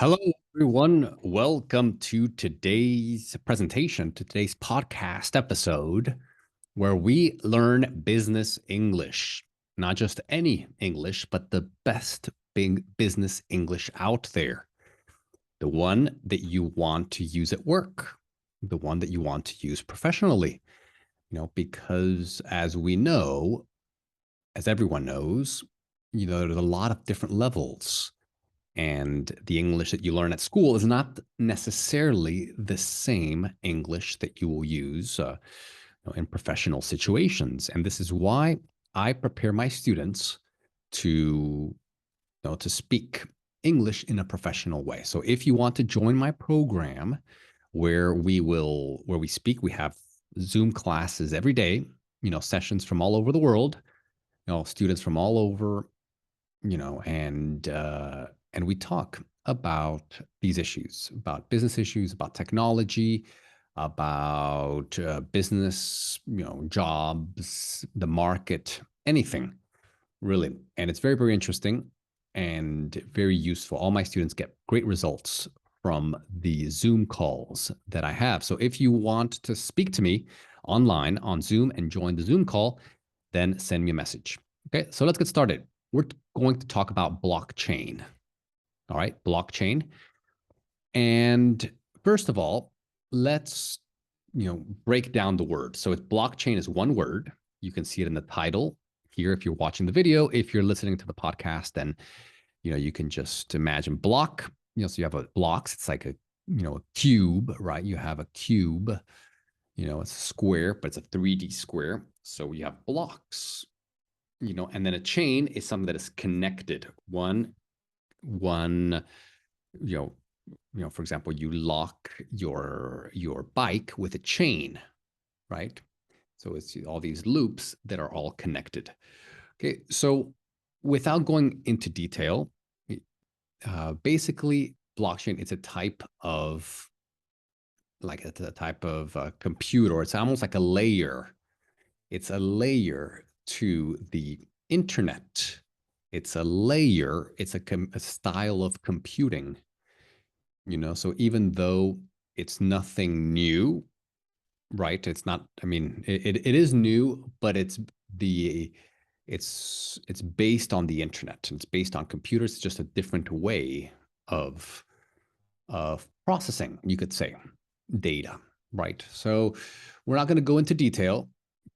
Hello, everyone. Welcome to today's presentation, to today's podcast episode, where we learn business English. Not just any English, but the best big business English out there. The one that you want to use at work, the one that you want to use professionally. Because as we know, as everyone knows, there's a lot of different levels, and the English that you learn at school is not necessarily the same English that you will use in professional situations. And this is why I prepare my students to speak English in a professional way. So if you want to join my program where we have Zoom classes every day, sessions from all over the world, students from all over, and we talk about these issues, about business issues, about technology, about business, jobs, the market, anything really. And it's very, very interesting and very useful. All my students get great results from the Zoom calls that I have. So if you want to speak to me online on Zoom and join the Zoom call, then send me a message. Okay, so let's get started. We're going to talk about blockchain. All right, blockchain. And first of all, let's break down the word. So blockchain is one word. You can see it in the title here if you're watching the video. If you're listening to the podcast, then you can just imagine block. So you have a blocks. It's like a cube, right? You have a cube. It's a square, but it's a 3D square. So you have blocks. And then a chain is something that is connected. One, for example, you lock your bike with a chain, right? So it's all these loops that are all connected. Okay, so without going into detail, basically blockchain is a type of computer. It's almost like a layer. It's a layer to the internet. It's a layer. It's a style of computing. So even though it's nothing new, right? It's not. I mean, it is new, but it's based on the internet. It's based on computers. It's just a different way of processing, you could say, data, right? So we're not going to go into detail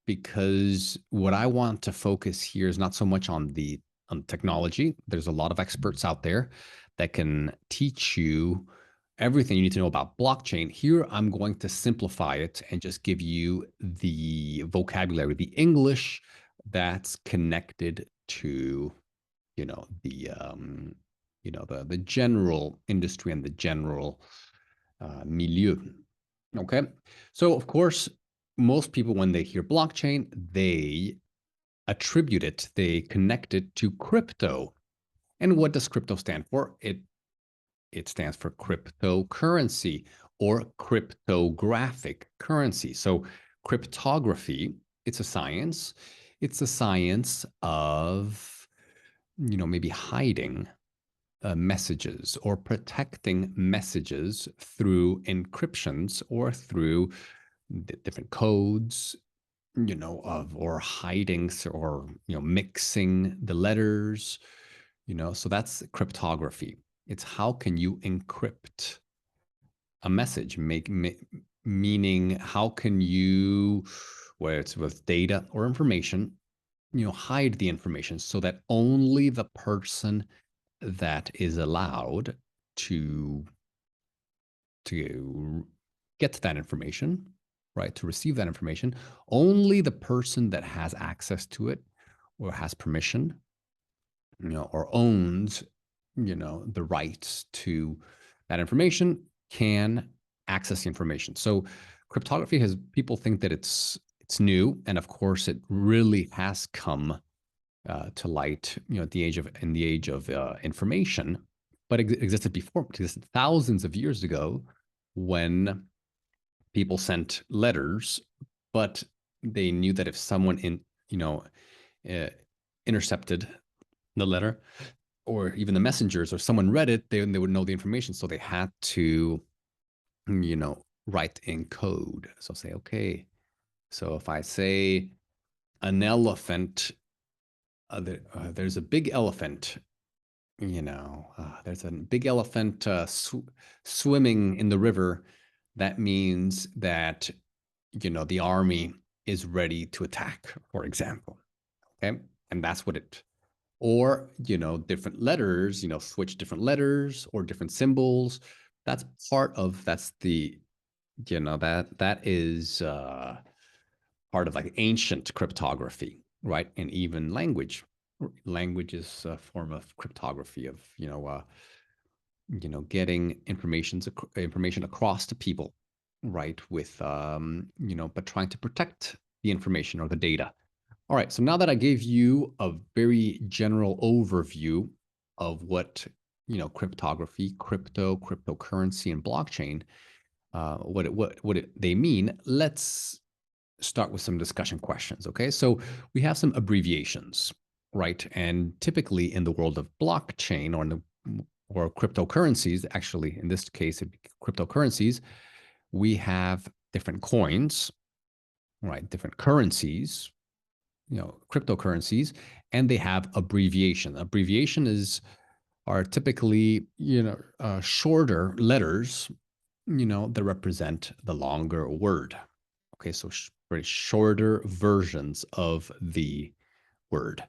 because what I want to focus here is not so much on technology. There's a lot of experts out there that can teach you everything you need to know about blockchain. Here, I'm going to simplify it and just give you the vocabulary, the English that's connected to, the general industry and the general milieu. Okay, so of course, most people when they hear blockchain, they connect it to crypto. And what does crypto stand for? It stands for cryptocurrency or cryptographic currency. So cryptography, it's a science. It's a science of, maybe hiding messages or protecting messages through encryptions or through different codes, or hiding or, mixing the letters, so that's cryptography. It's how can you encrypt a message, meaning how can you, whether it's with data or information, hide the information so that only the person that is allowed to get that information, right, to receive that information, only the person that has access to it or has permission, or owns, the rights to that information can access the information. So cryptography has, people think that it's new, and of course it really has come to light, in the age of information, but it existed before. It existed thousands of years ago when people sent letters, but they knew that if someone uh, intercepted the letter, or even the messengers or someone read it, they would know the information. So they had to, write in code. So say, okay, so if I say an elephant, there's a big elephant, there's a big elephant swimming in the river. That means that, the army is ready to attack, for example. Okay. And that's what it, or, different letters, switch different letters or different symbols. That's that's the, that is part of like ancient cryptography, right? And even language is a form of cryptography of, getting information across to people, right? With, but trying to protect the information or the data. All right, so now that I gave you a very general overview of what, cryptography, cryptocurrency, and blockchain, they mean, let's start with some discussion questions. Okay, so we have some abbreviations, right? And typically in the world of blockchain or cryptocurrencies, actually in this case, cryptocurrencies, we have different coins, right? Different currencies, cryptocurrencies, and they have abbreviation. Are typically, shorter letters, that represent the longer word. Okay, so very shorter versions of the word.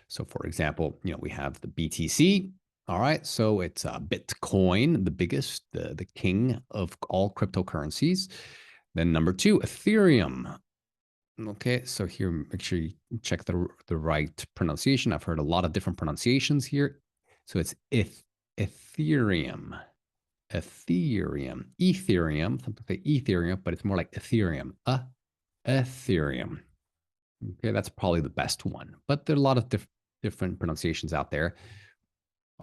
So for example, we have the BTC. All right, so it's Bitcoin, the biggest, the king of all cryptocurrencies. Then number two, Ethereum. Okay, so here, make sure you check the right pronunciation. I've heard a lot of different pronunciations here. So it's Ethereum, Ethereum, some people say Ethereum, but it's more like Ethereum, Ethereum. Okay, that's probably the best one, but there are a lot of different pronunciations out there.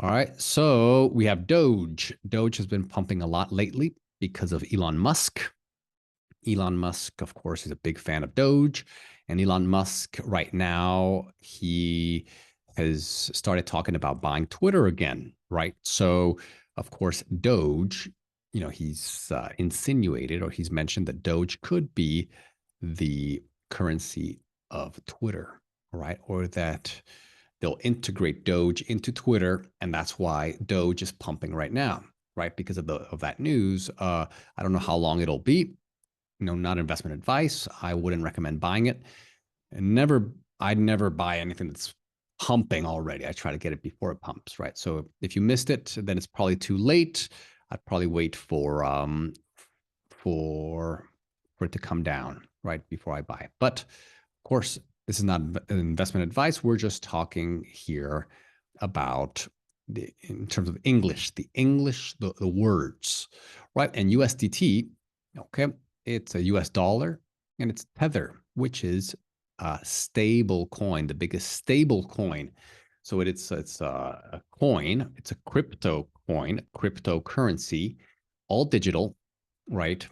All right, so we have Doge. Doge has been pumping a lot lately because of Elon Musk. Elon Musk, of course, is a big fan of Doge. And Elon Musk, right now, he has started talking about buying Twitter again, right? So, of course, Doge, he's insinuated or he's mentioned that Doge could be the currency of Twitter, right? Or that they'll integrate Doge into Twitter, and that's why Doge is pumping right now, right? Because of that news. I don't know how long it'll be. Not investment advice. I wouldn't recommend buying it. I'd never buy anything that's pumping already. I try to get it before it pumps, right? So if you missed it, then it's probably too late. I'd probably wait for it to come down, right, before I buy it. But of course, this is not an investment advice. We're just talking here about in terms of English, the words, right? And USDT, okay, it's a US dollar, and it's Tether, which is a stable coin, the biggest stable coin. So it's a coin, it's a crypto coin, cryptocurrency, all digital, right?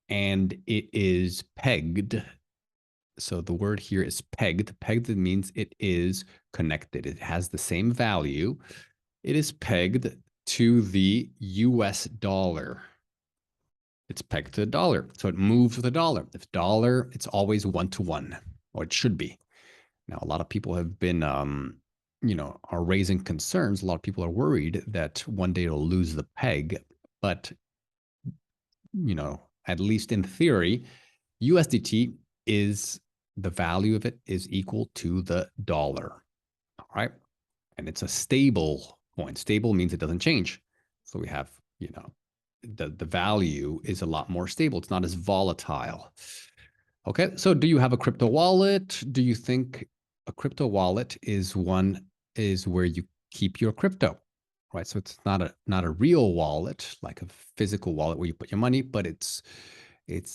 And it is pegged. So the word here is pegged. Pegged means it is connected. It has the same value. It is pegged to the US dollar. It's pegged to the dollar. So it moves with the dollar. If dollar, it's always 1-to-1, or it should be. Now, a lot of people have been, are raising concerns. A lot of people are worried that one day it'll lose the peg. But, at least in theory, USDT is the value of it is equal to the dollar. All right. And it's a stable coin. Stable means it doesn't change. So we have, the value is a lot more stable. It's not as volatile. Okay. So do you have a crypto wallet? Do you think a crypto wallet is where you keep your crypto? Right. So it's not a real wallet, like a physical wallet where you put your money, but it's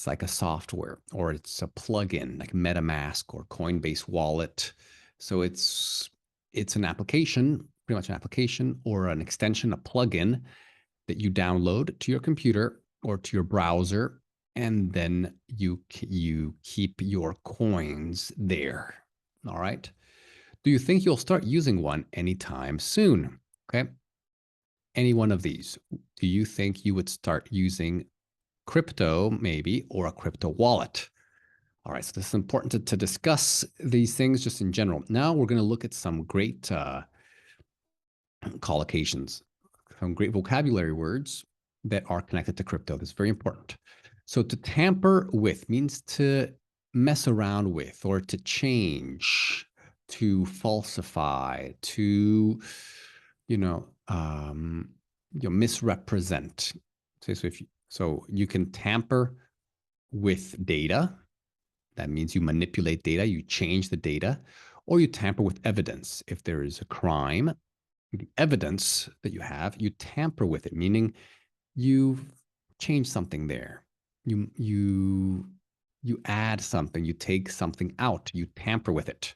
like a software, or it's a plugin like MetaMask or Coinbase Wallet. So it's an application, pretty much an application or an extension, a plugin that you download to your computer or to your browser, and then you keep your coins there. All right. Do you think you'll start using one anytime soon? Okay. Any one of these, do you think you would start using crypto maybe, or a crypto wallet? All right, so this is important to discuss these things just in general. Now we're going to look at some great collocations, some great vocabulary words that are connected to crypto. This is very important. So to tamper with means to mess around with, or to change, to falsify, to, you know, misrepresent. So you can tamper with data. That means you manipulate data, you change the data, or you tamper with evidence. If there is a crime, the evidence that you have, you tamper with it, meaning you change something there. You add something, you take something out, you tamper with it.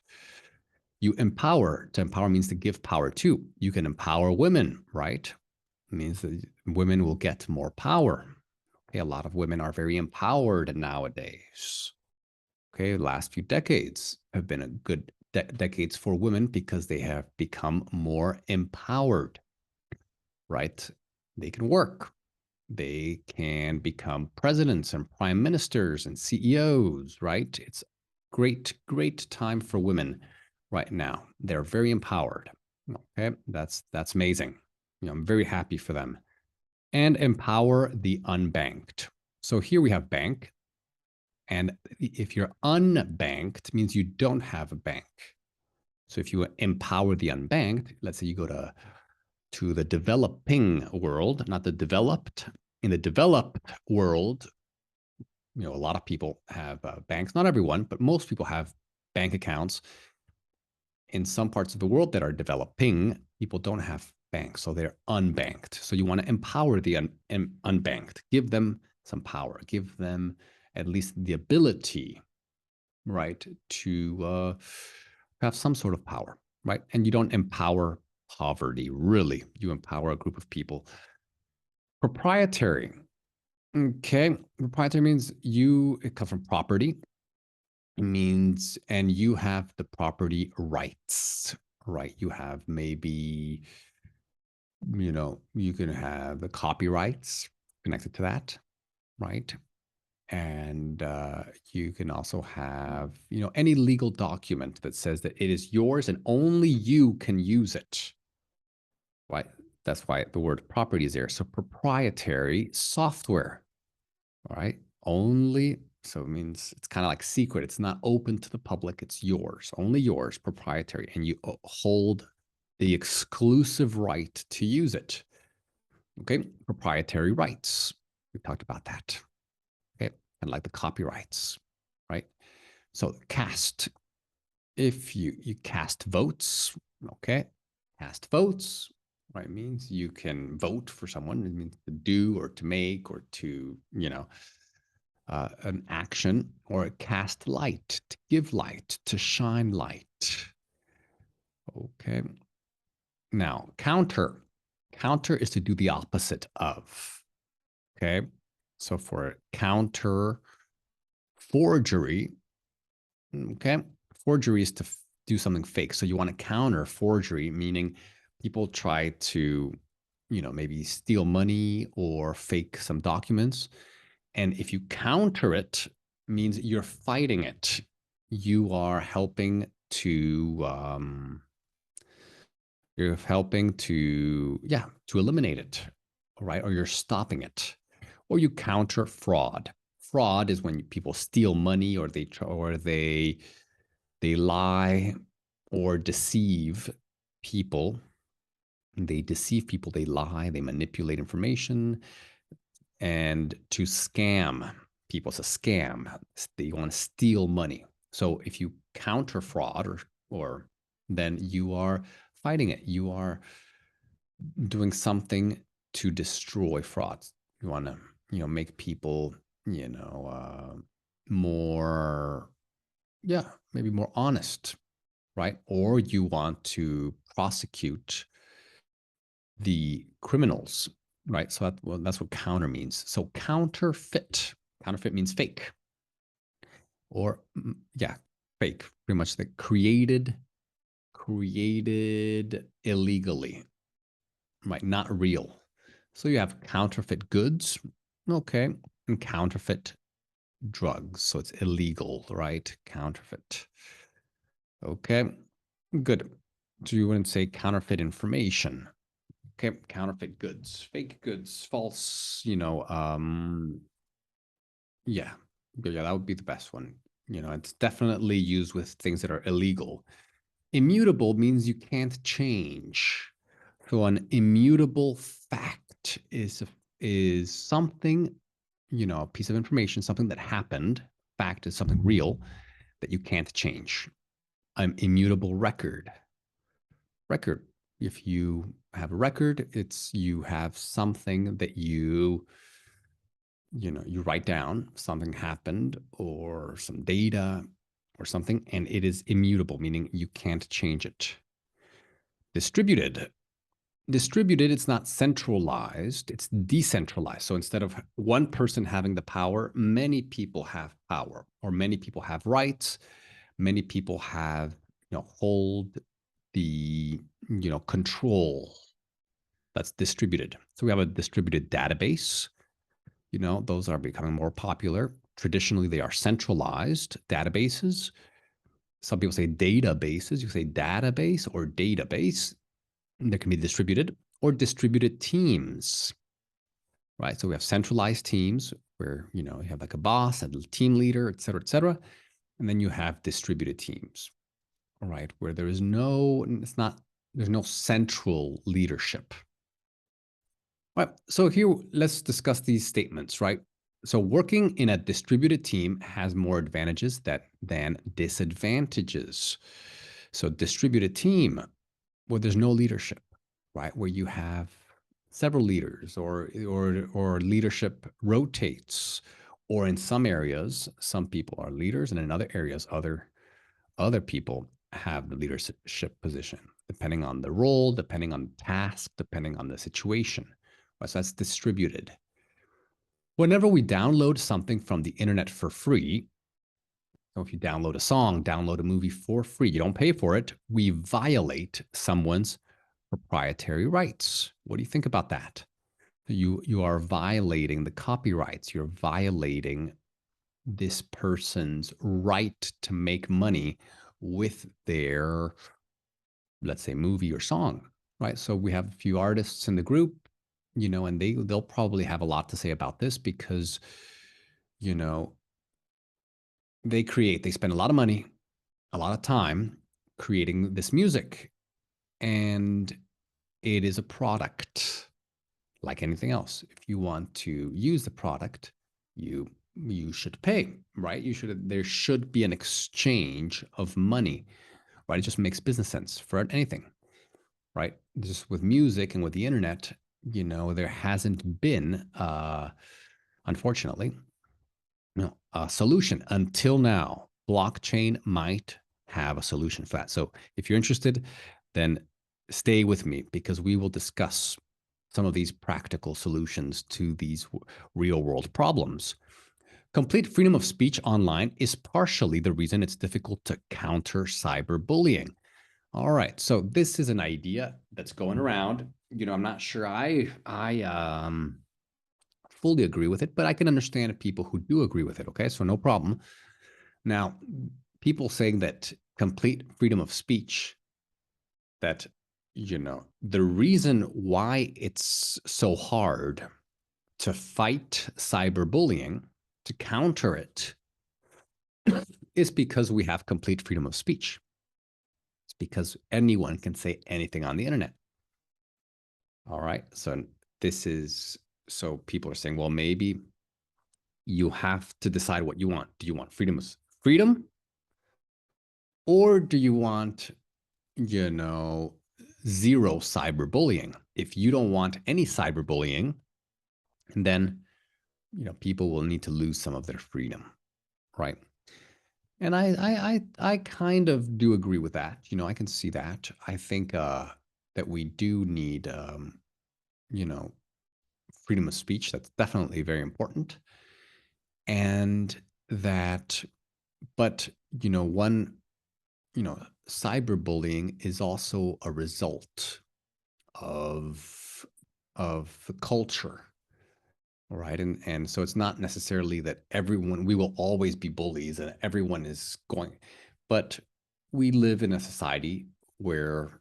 You empower. To empower means to give power to. You can empower women, right? It means that women will get more power. Okay, a lot of women are very empowered nowadays. Okay, the last few decades have been a good decades for women because they have become more empowered, right? They can work. They can become presidents and prime ministers and CEOs, right? It's great time for women right now. They're very empowered. Okay, that's amazing. I'm very happy for them. And empower the unbanked. So here we have bank, and if you're unbanked, means you don't have a bank. So if you empower the unbanked, let's say you go to the developing world, not the developed. In the developed world, a lot of people have banks. Not everyone, but most people have bank accounts. In some parts of the world that are developing, people don't have banks, so they're unbanked. So you want to empower the unbanked, give them some power, give them at least the ability, right, to have some sort of power, right? And you don't empower poverty, really. You empower a group of people. Proprietary. Okay. Proprietary means it comes from property. It means, and you have the property rights, right? You have maybe, you can have the copyrights connected to that, right? And you can also have, any legal document that says that it is yours and only you can use it. Right? That's why the word property is there. So proprietary software, all right? Only, so it means it's kind of like secret. It's not open to the public. It's yours, only yours, proprietary. And you hold the exclusive right to use it. Okay, proprietary rights. We talked about that. Okay, and like the copyrights, right? So cast, if you cast votes, okay, cast votes, right, means you can vote for someone. It means to do or to make or to, an action, or cast light, to give light, to shine light. Okay. Now, counter. Counter is to do the opposite of. Okay. So for counter forgery, okay, forgery is to do something fake. So you want to counter forgery, meaning people try to, maybe steal money or fake some documents. And if you counter it, means you're fighting it. You are helping to, to eliminate it, right? Or you're stopping it. Or you counter fraud. Fraud is when people steal money, or they lie or deceive people. They deceive people, they lie, they manipulate information, and to scam people. It's a scam. They want to steal money. So if you counter fraud, or then you are fighting it. You are doing something to destroy fraud. You want to, make people, more, maybe more honest, right? Or you want to prosecute the criminals, right? So that's what counter means. So counterfeit means fake, or fake, pretty much, that created illegally. right? Not real. So you have counterfeit goods, okay, and counterfeit drugs. So it's illegal, right? Counterfeit. Okay, good. So you wouldn't say counterfeit information. Okay, counterfeit goods, fake goods, false, yeah, yeah, that would be the best one. It's definitely used with things that are illegal. Immutable means you can't change. So an immutable fact is something, a piece of information, something that happened. Fact is something real that you can't change. An immutable record. Record. If you have a record, it's you have something that you write down something happened or some data or something, and it is immutable, meaning you can't change it. Distributed. Distributed, it's not centralized, it's decentralized. So instead of one person having the power, many people have power, or many people have rights, many people have, hold the, control. That's distributed. So we have a distributed database. Those are becoming more popular. Traditionally, they are centralized databases. Some people say databases. You say database or database. There can be distributed or distributed teams, right? So we have centralized teams where, you have like a boss, a team leader, et cetera, et cetera. And then you have distributed teams, all right, where there's no central leadership. All right, so here let's discuss these statements, right? So working in a distributed team has more advantages than disadvantages. So distributed team, where there's no leadership, right? Where you have several leaders or leadership rotates, or in some areas, some people are leaders, and in other areas, other people have the leadership position, depending on the role, depending on the task, depending on the situation. Right? So that's distributed. Whenever we download something from the internet for free, so if you download a song, download a movie for free, you don't pay for it, we violate someone's proprietary rights. What do you think about that? You are violating the copyrights. You're violating this person's right to make money with their, let's say, movie or song, right? So we have a few artists in the group, and they'll probably have a lot to say about this because, you know, they spend a lot of money, a lot of time creating this music, and it is a product like anything else. If you want to use the product, you should pay, right? There should be an exchange of money, right? It just makes business sense for anything, right? Just with music and with the internet, there hasn't been, unfortunately, no, a solution until now. Blockchain might have a solution for that. So if you're interested, then stay with me because we will discuss some of these practical solutions to these real world problems. Complete freedom of speech online is partially the reason it's difficult to counter cyberbullying. All right, so this is an idea that's going around. I'm not sure I fully agree with it, but I can understand people who do agree with it. Okay, so no problem. Now, people saying that complete freedom of speech, that the reason why it's so hard to fight cyberbullying, to counter it, is because we have complete freedom of speech. It's because anyone can say anything on the internet. All right. So people are saying, well, maybe you have to decide what you want. Do you want freedom? Or do you want, zero cyberbullying? If you don't want any cyberbullying, then, people will need to lose some of their freedom, right? And I kind of do agree with that. I can see that. I think that we do need, you know, freedom of speech. That's definitely very important. And that, but, you know, cyberbullying is also a result of of the culture, right? And so it's not necessarily that everyone, we will always be bullies and everyone is going, but we live in a society where,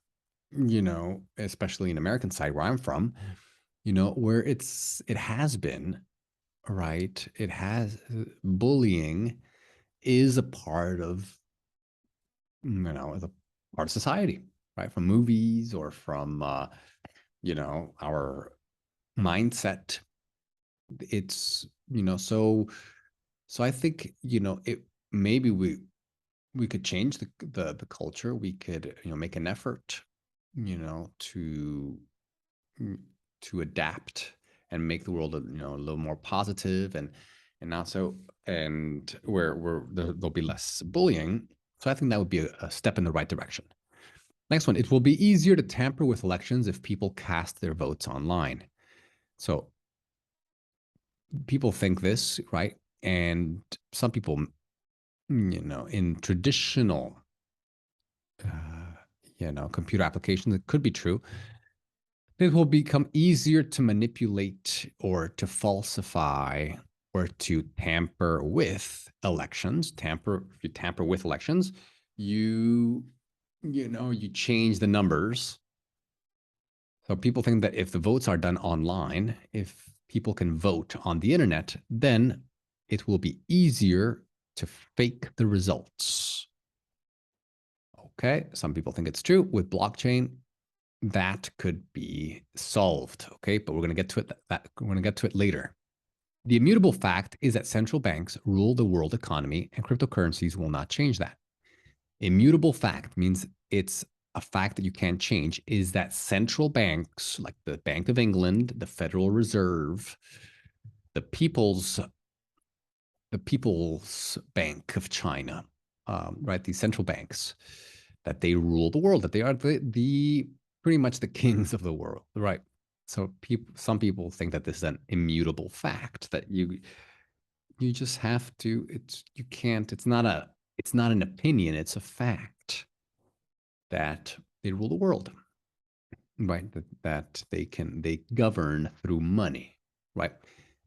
especially in American side where I'm from, where it has been, right? It has bullying is a part of, as a part of society, right? From movies or from, our mindset. It's, so I think, it maybe we could change the culture. We could, make an effort, to mm, to adapt and make the world, a little more positive and not so and where there'll be less bullying. So I think that would be a step in the right direction. Next one, it will be easier to tamper with elections if people cast their votes online. So people think this, right? And some people, in traditional, computer applications, it could be true. It will become easier to manipulate or to falsify or to tamper with elections. If you tamper with elections, you, you change the numbers. So people think that if the votes are done online, if people can vote on the internet, then it will be easier to fake the results. Okay, some people think it's true. With blockchain, that could be solved. Okay, but we're going to get to it. We're going to get to it later. The immutable fact is that central banks rule the world economy, and cryptocurrencies will not change that. Immutable fact means it's a fact that you can't change. Is that central banks, like the Bank of England, the Federal Reserve, the People's Bank of China, right? These central banks, that they rule the world, that they are the pretty much the kings of the world, right? So some people think that this is an immutable fact that you just have to. You can't. It's not an opinion. It's a fact that they rule the world, right? That they govern through money, right?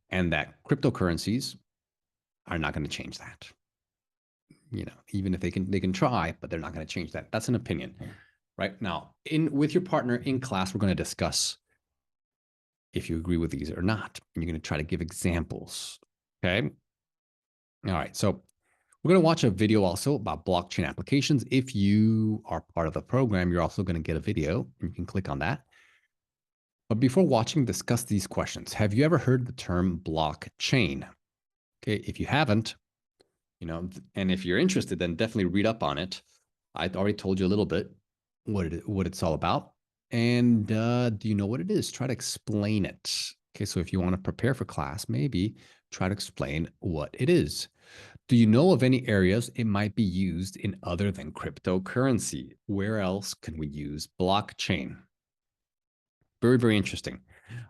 And that cryptocurrencies are not going to change that. Even if they can try, but they're not going to change that. That's an opinion. Right now, with your partner in class, we're going to discuss if you agree with these or not. And you're going to try to give examples. Okay. All right. So we're going to watch a video also about blockchain applications. If you are part of the program, you're also going to get a video. You can click on that. But before watching, discuss these questions. Have you ever heard the term blockchain? Okay. If you haven't, and if you're interested, then definitely read up on it. I already told you a little bit what it's all about. And do you know what it is? Try to explain it. Okay, so if you want to prepare for class, maybe try to explain what it is. Do you know of any areas it might be used in other than cryptocurrency? Where else can we use blockchain? Very, very interesting.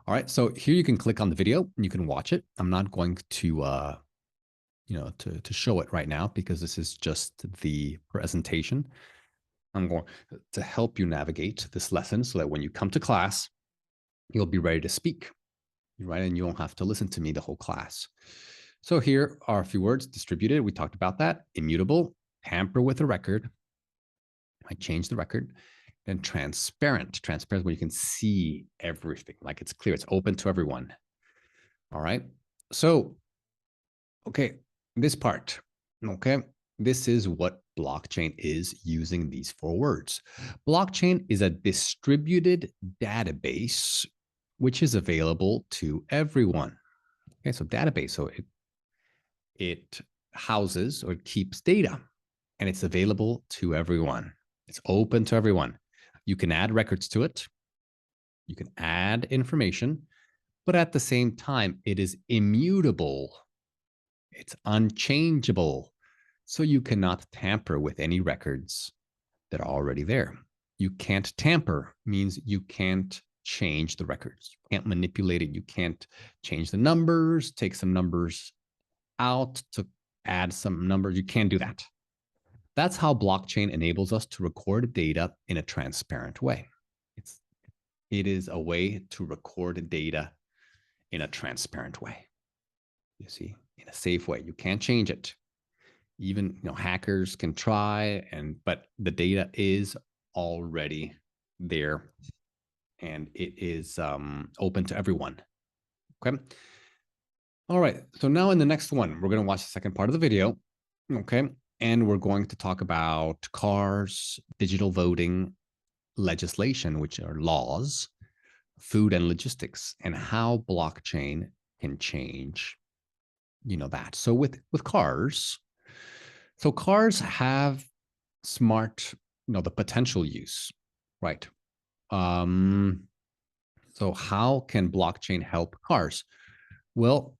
All right, so here you can click on the video and you can watch it. I'm not going to to show it right now because this is just the presentation. I'm going to help you navigate this lesson so that when you come to class, you'll be ready to speak, right? And you don't have to listen to me the whole class. So here are a few words: distributed, we talked about that. Immutable, tamper with a record. I changed the record. Then transparent. Transparent is when you can see everything, like it's clear, it's open to everyone. All right. So, okay, this part, okay, this is what blockchain is using these 4 words. Blockchain is a distributed database which is available to everyone. Okay, so database, so it houses or keeps data and it's available to everyone. It's open to everyone. You can add records to it. You can add information, but at the same time, it is immutable. It's unchangeable. So you cannot tamper with any records that are already there. You can't tamper means you can't change the records. You can't manipulate it. You can't change the numbers, take some numbers out to add some numbers. You can't do that. That's how blockchain enables us to record data in a transparent way. It is a way to record data in a transparent way. You see, in a safe way. You can't change it. Even hackers can try, but the data is already there, and it is open to everyone. Okay. All right. So now in the next one, we're going to watch the second part of the video. Okay. And we're going to talk about cars, digital voting, legislation, which are laws, food and logistics, and how blockchain can change, that. So with cars, so cars have smart, the potential use, right? So how can blockchain help cars? Well,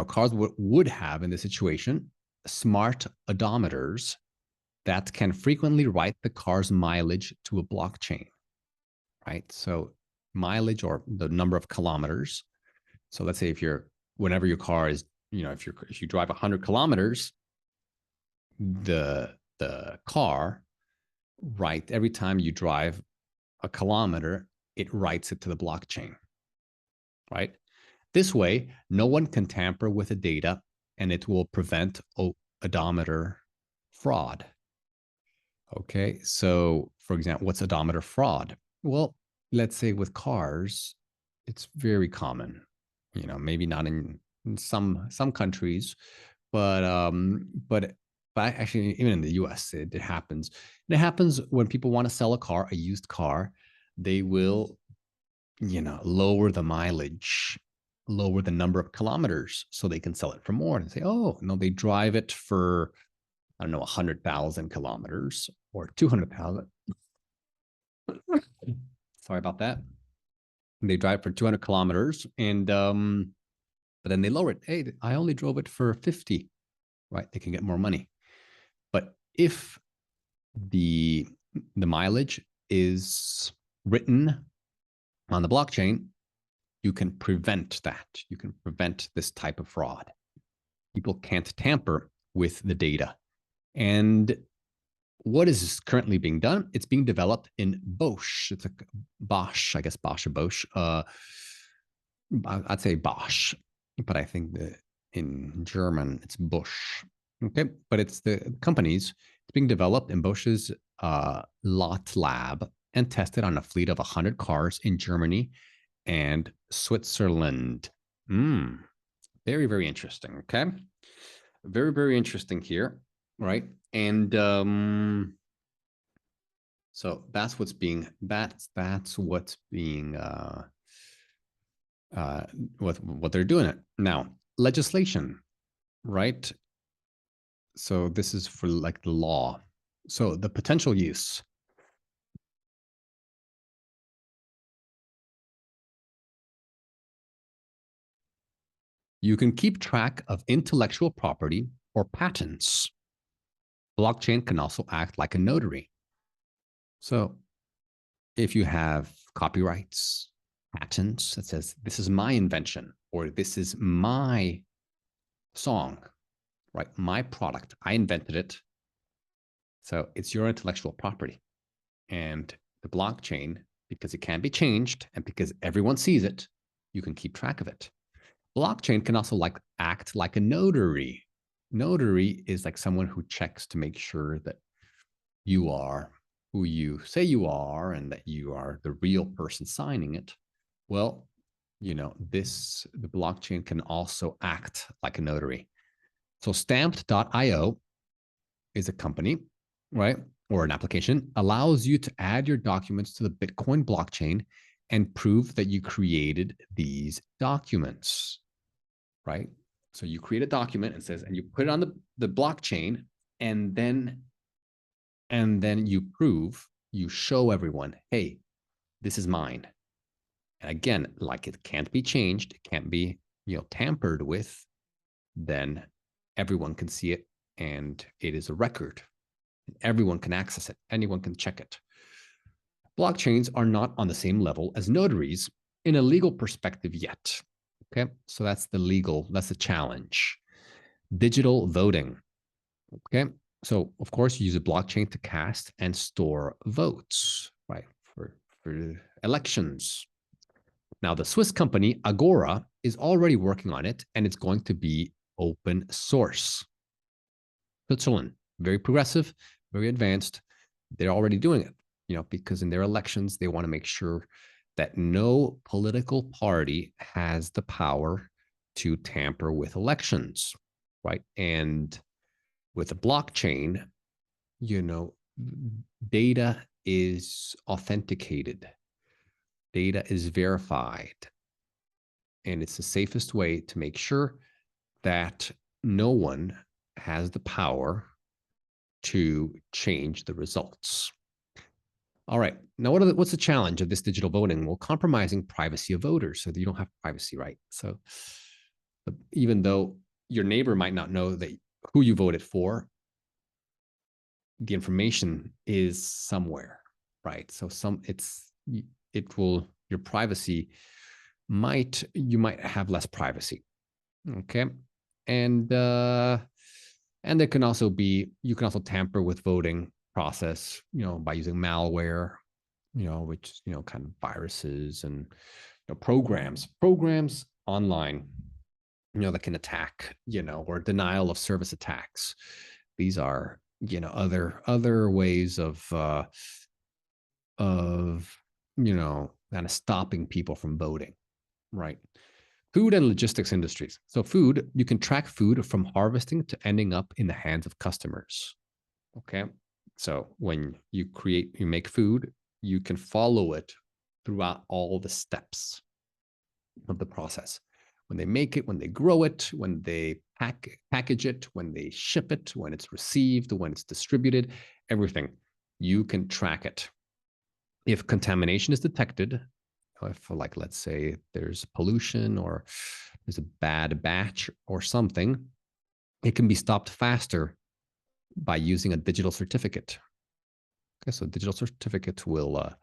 cars would have in this situation smart odometers that can frequently write the car's mileage to a blockchain, right? So mileage, or the number of kilometers. So let's say whenever your car is, if you drive 100 kilometers, the car, right, every time you drive a kilometer, it writes it to the blockchain, right? This way, no one can tamper with the data, and it will prevent odometer fraud. Okay, so for example, what's odometer fraud? Well, let's say with cars, it's very common. Maybe not in some countries, but actually even in the U.S. it happens. It happens when people want to sell a used car. They will, lower the mileage, lower the number of kilometers, so they can sell it for more, and say, oh no, they drive it for, I don't know, 100,000 kilometers or 200,000. Sorry about that. They drive for 200 kilometers, and but then they lower it. Hey, I only drove it for 50, right? They can get more money. But if the mileage is written on the blockchain, you can prevent that. You can prevent this type of fraud. People can't tamper with the data. And what is currently being done? It's being developed in Bosch. It's a Bosch, I guess Bosch or Bosch. I'd say Bosch, but I think that in German it's Bosch. Okay, but it's the companies. It's being developed in Bosch's Lot Lab and tested on a fleet of 100 cars in Germany and Switzerland. Very, very interesting. Okay, very, very interesting here, right? And so that's what's being what they're doing it now. Legislation, right? So this is for like the law. So the potential use. You can keep track of intellectual property or patents. Blockchain can also act like a notary. So if you have copyrights, patents that says this is my invention, or this is my song, right? My product, I invented it. So it's your intellectual property. And the blockchain, because it can be changed and because everyone sees it, you can keep track of it. Blockchain can also act like a notary. Notary is like someone who checks to make sure that you are who you say you are and that you are the real person signing it. Well, the blockchain can also act like a notary. So stamped.io is a company, right? Or an application, allows you to add your documents to the Bitcoin blockchain and prove that you created these documents, right? So you create a document and you put it on the blockchain, and then you show everyone, hey, this is mine. And again, like, it can't be changed, it can't be, tampered with, then everyone can see it, and it is a record. Everyone can access it. Anyone can check it. Blockchains are not on the same level as notaries in a legal perspective yet. Okay, so that's the challenge. Digital voting. Okay, so of course you use a blockchain to cast and store votes, right? for elections. Now, the Swiss company Agora is already working on it, and it's going to be open source. Switzerland, very progressive, very advanced. They're already doing it, because in their elections, they want to make sure that no political party has the power to tamper with elections, right? And with a blockchain, data is authenticated, data is verified, and it's the safest way to make sure that no one has the power to change the results. All right. Now, what's the challenge of this digital voting? Well, compromising privacy of voters so that you don't have privacy, right? So even though your neighbor might not know that who you voted for, the information is somewhere, right? So your privacy you might have less privacy. Okay. And there can also you can also tamper with voting process, by using malware, which, kind of viruses and programs online, that can attack, or denial of service attacks. These are, other ways of kind of stopping people from voting, right? Food and logistics industries. So food, you can track food from harvesting to ending up in the hands of customers. Okay. So when you make food, you can follow it throughout all the steps of the process. When they make it, when they grow it, when they package it, when they ship it, when it's received, when it's distributed, everything, you can track it. If contamination is detected, if, like, let's say there's pollution or there's a bad batch or something, it can be stopped faster by using a digital certificate. Okay, so digital certificate will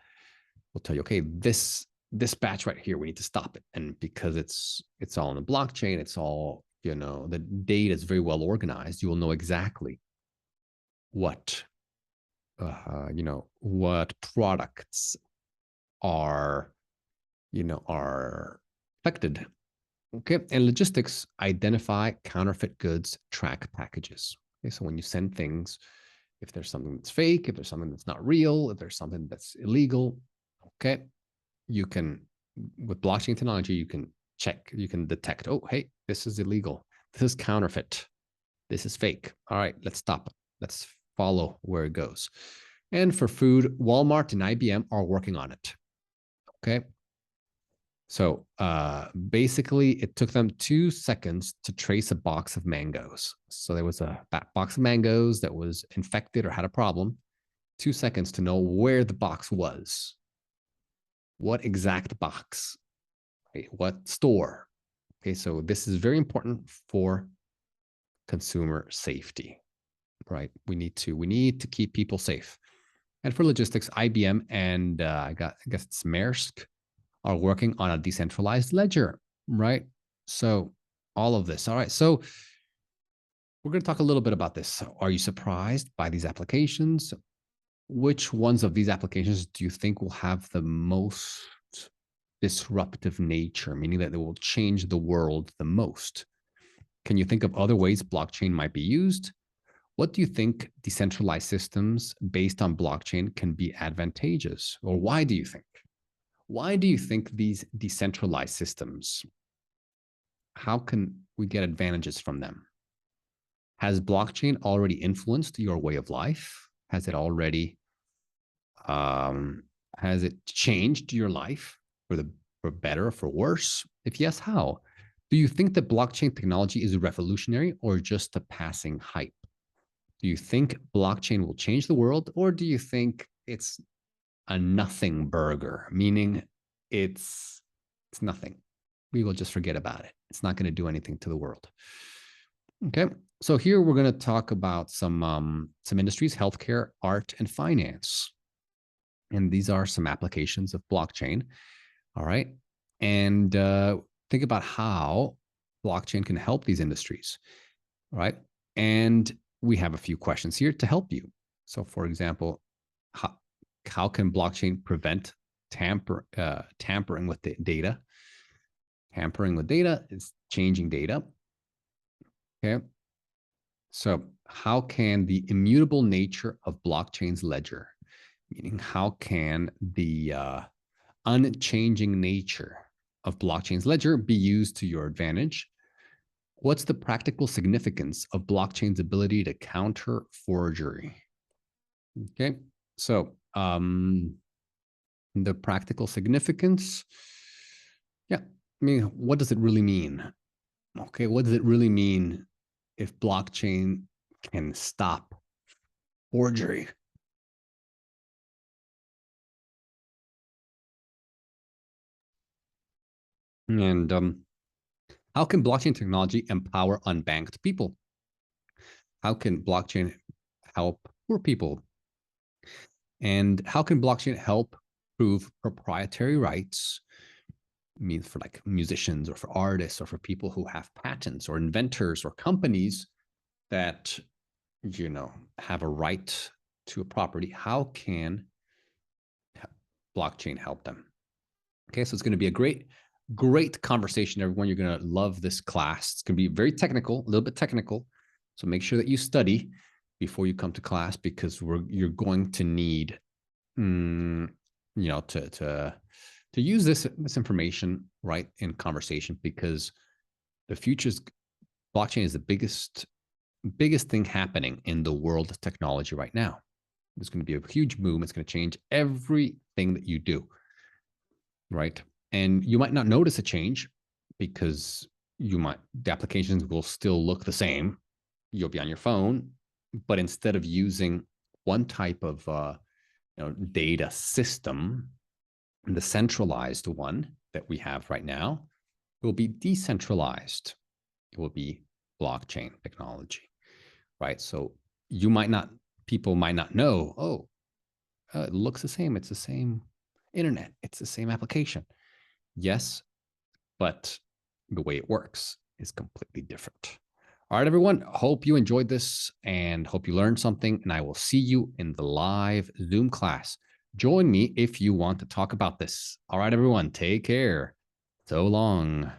tell you, okay, this batch right here, we need to stop it. And because it's all on the blockchain, it's all, the data is very well organized, you will know exactly what what products are affected. Okay. And logistics, identify counterfeit goods, track packages. Okay. So when you send things, if there's something that's fake, if there's something that's not real, if there's something that's illegal, okay, you can, with blockchain technology, you can check, you can detect, oh, hey, this is illegal. This is counterfeit. This is fake. All right, let's stop it. Let's follow where it goes. And for food, Walmart and IBM are working on it. Okay. So basically, it took them 2 seconds to trace a box of mangoes. So there was a box of mangoes that was infected or had a problem. 2 seconds to know where the box was. What exact box? Right? What store? Okay, so this is very important for consumer safety, right? We need to keep people safe. And for logistics, IBM and I guess it's Maersk are working on a decentralized ledger, right? So all of this. All right. So we're going to talk a little bit about this. So are you surprised by these applications? Which ones of these applications do you think will have the most disruptive nature, meaning that they will change the world the most? Can you think of other ways blockchain might be used? What do you think decentralized systems based on blockchain can be advantageous? Or why do you think? Why do you think these decentralized systems, how can we get advantages from them? Has blockchain already influenced your way of life? Has it already, has it changed your life for better or for worse? If yes, how? Do you think that blockchain technology is revolutionary or just a passing hype? Do you think blockchain will change the world, or do you think it's a nothing burger, meaning it's nothing? We will just forget about it. It's not going to do anything to the world. Okay, so here we're going to talk about some industries: healthcare, art, and finance. And these are some applications of blockchain. All right, and think about how blockchain can help these industries. All right, and we have a few questions here to help you. So, for example, how can blockchain prevent tampering with the data. Tampering with data is changing data. Okay. So how can the immutable nature of blockchain's ledger, meaning how can the unchanging nature of blockchain's ledger be used to your advantage? What's the practical significance of blockchain's ability to counter forgery? Okay, so the practical significance, yeah, I mean, what does it really mean? Okay, what does it really mean if blockchain can stop forgery? And how can blockchain technology empower unbanked people? How can blockchain help poor people? And how can blockchain help prove proprietary rights? I mean, for like musicians or for artists or for people who have patents or inventors or companies that, have a right to a property. How can blockchain help them? Okay, so it's going to be a great conversation, everyone. You're going to love this class. It's going to be very technical, a little bit technical. So make sure that you study before you come to class, because you're going to need, to use this information right in conversation, because the future's blockchain is the biggest thing happening in the world of technology right now. There's going to be a huge boom. It's going to change everything that you do, right? And you might not notice a change because the applications will still look the same. You'll be on your phone, but instead of using one type of data system, the centralized one that we have right now, it will be decentralized. It will be blockchain technology, right? So people might not know, it looks the same. It's the same internet. It's the same application. Yes, but the way it works is completely different. All right, everyone. Hope you enjoyed this and hope you learned something. And I will see you in the live Zoom class. Join me if you want to talk about this. All right, everyone. Take care. So long.